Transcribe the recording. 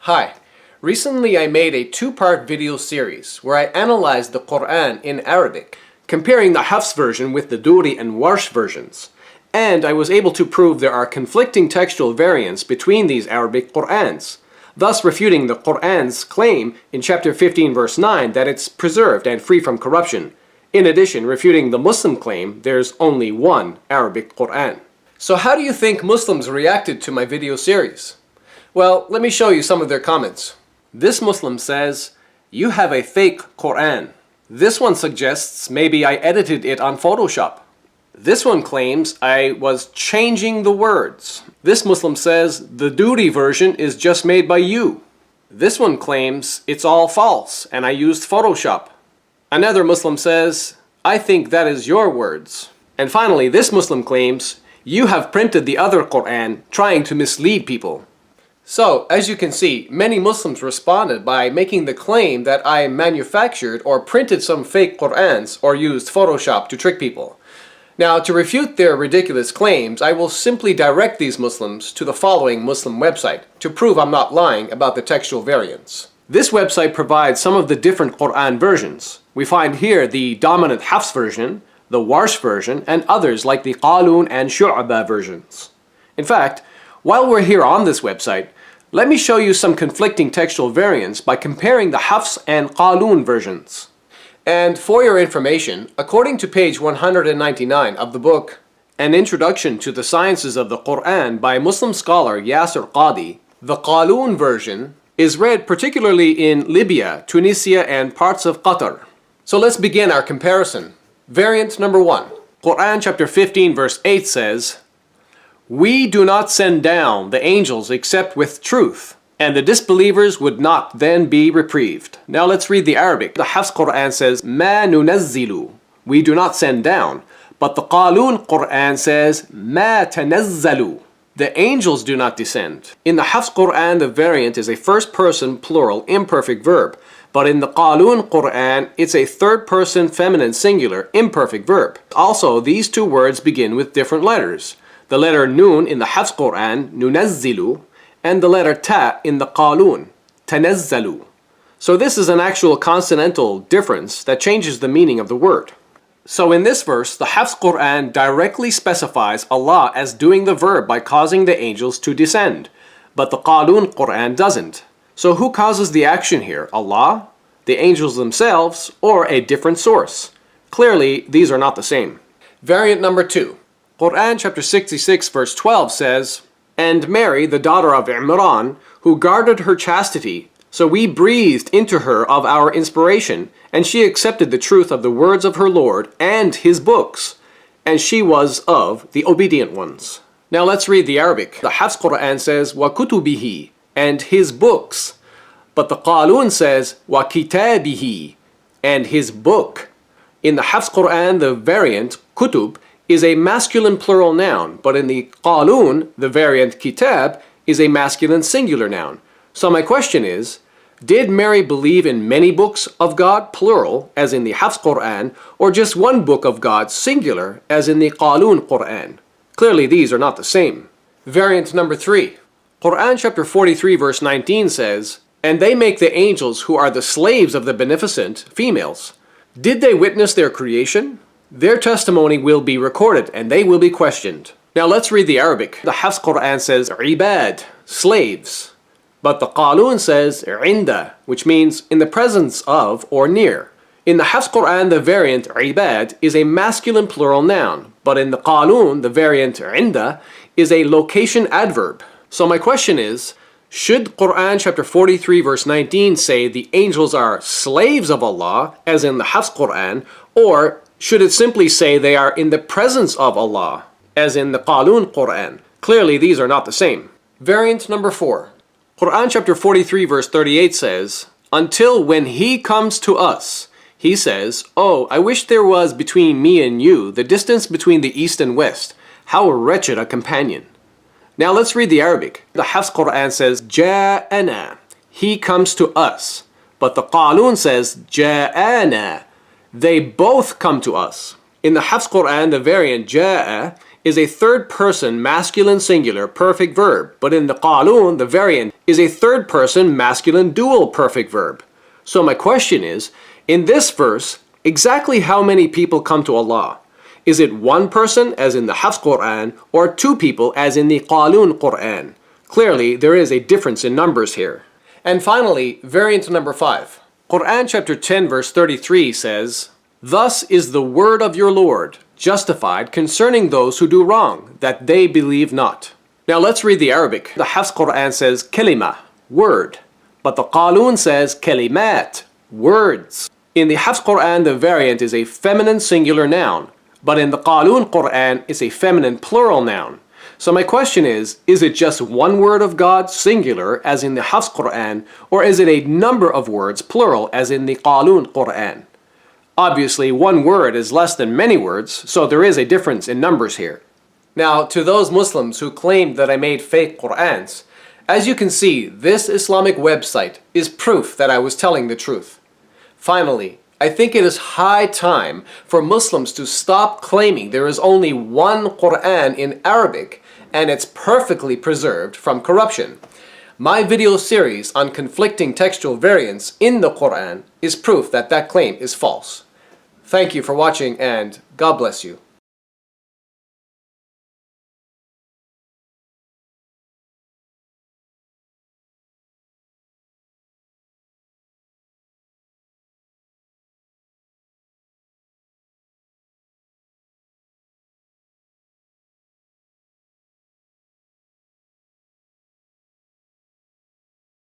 Hi. Recently I made a two-part video series where I analyzed the Quran in Arabic, comparing the Hafs version with the Duri and Warsh versions. And I was able to prove there are conflicting textual variants between these Arabic Qurans, thus refuting the Quran's claim in chapter 15 verse 9 that it's preserved and free from corruption. In addition, refuting the Muslim claim there's only one Arabic Quran. So how do you think Muslims reacted to my video series? Well, let me show you some of their comments. This Muslim says, "You have a fake Quran." This one suggests maybe I edited it on Photoshop. This one claims I was changing the words. This Muslim says the Duri version is just made by you. This one claims it's all false and I used Photoshop. Another Muslim says, "I think that is your words." And finally, this Muslim claims, "You have printed the other Quran, trying to mislead people." So, as you can see, many Muslims responded by making the claim that I manufactured or printed some fake Qurans or used Photoshop to trick people. Now, to refute their ridiculous claims, I will simply direct these Muslims to the following Muslim website to prove I'm not lying about the textual variants. This website provides some of the different Quran versions. We find here the dominant Hafs version, the Warsh version, and others like the Qalun and Shu'ba versions. In fact, while we're here on this website, let me show you some conflicting textual variants by comparing the Hafs and Qalun versions. And for your information, according to page 199 of the book, An Introduction to the Sciences of the Quran by Muslim scholar Yasir Qadi, the Qalun version is read particularly in Libya, Tunisia, and parts of Qatar. So let's begin our comparison. Variant number 1. Quran chapter 15 verse 8 says, "We do not send down the angels except with truth, and the disbelievers would not then be reprieved." Now let's read the Arabic. The Hafs Quran says, "Ma nunazzilu," we do not send down. But the Qalun Quran says, "Ma tanazzalu," the angels do not descend. In the Hafs Quran, the variant is a first-person plural imperfect verb. But in the Qalun Quran, it's a third-person feminine singular imperfect verb. Also, these two words begin with different letters. The letter Nun in the Hafs Quran, nunazzilu, and the letter Ta in the Qalun, tanazzalu. So this is an actual consonantal difference that changes the meaning of the word. So in this verse, the Hafs Quran directly specifies Allah as doing the verb by causing the angels to descend, but the Qalun Quran doesn't. So who causes the action here? Allah, the angels themselves, or a different source? Clearly, these are not the same. Variant number 2. Quran chapter 66 verse 12 says, "And Mary, the daughter of Imran, who guarded her chastity, so we breathed into her of our inspiration, and she accepted the truth of the words of her Lord and his books, and she was of the obedient ones." Now let's read the Arabic. The Hafs Quran says, "Wa kutubihi," and his books. But the Qalun says, "Wa kitabihi," and his book. In the Hafs Quran, the variant, kutub, is a masculine plural noun, but in the Qalun, the variant kitab, is a masculine singular noun. So my question is, did Mary believe in many books of God, plural, as in the Hafs Quran, or just one book of God, singular, as in the Qalun Quran? Clearly these are not the same. Variant number 3. Quran chapter 43 verse 19 says, "And they make the angels who are the slaves of the beneficent, females. Did they witness their creation? Their testimony will be recorded and they will be questioned." Now let's read the Arabic. The Hafs Quran says, "Ibad," slaves. But the Qalun says, "Inda," which means in the presence of or near. In the Hafs Quran, the variant, Ibad, is a masculine plural noun. But in the Qalun, the variant, Inda, is a location adverb. So my question is, should Quran chapter 43 verse 19 say the angels are slaves of Allah, as in the Hafs Quran, or should it simply say they are in the presence of Allah, as in the Qalun Quran? Clearly these are not the same. Variant number 4. Quran chapter 43 verse 38 says, "Until when he comes to us, he says, 'Oh, I wish there was between me and you the distance between the east and west. How wretched a companion.'" Now let's read the Arabic. The Hafs Quran says, "Ja'ana," he comes to us. But the Qalun says, "Ja'ana," they both come to us. In the Hafs Quran, the variant, Ja'a, is a third person masculine singular perfect verb, but in the qalun, the variant, is a third person masculine dual perfect verb. So my question is, in this verse, exactly how many people come to Allah? Is it one person, as in the Hafs Quran, or two people, as in the Qalun Quran? Clearly, there is a difference in numbers here. And finally, variant number 5. Quran chapter 10 verse 33 says, "Thus is the word of your Lord, justified concerning those who do wrong, that they believe not." Now let's read the Arabic. The Hafs Quran says kalima, word, but the Qalun says kalimat, words. In the Hafs Quran, the variant is a feminine singular noun, but in the Qalun Quran, it's a feminine plural noun. So my question is it just one word of God, singular, as in the Hafs Quran, or is it a number of words, plural, as in the Qalun Quran? Obviously, one word is less than many words, so there is a difference in numbers here. Now, to those Muslims who claimed that I made fake Qur'ans, as you can see, this Islamic website is proof that I was telling the truth. Finally, I think it is high time for Muslims to stop claiming there is only one Qur'an in Arabic and it's perfectly preserved from corruption. My video series on conflicting textual variants in the Qur'an is proof that that claim is false. Thank you for watching and God bless you.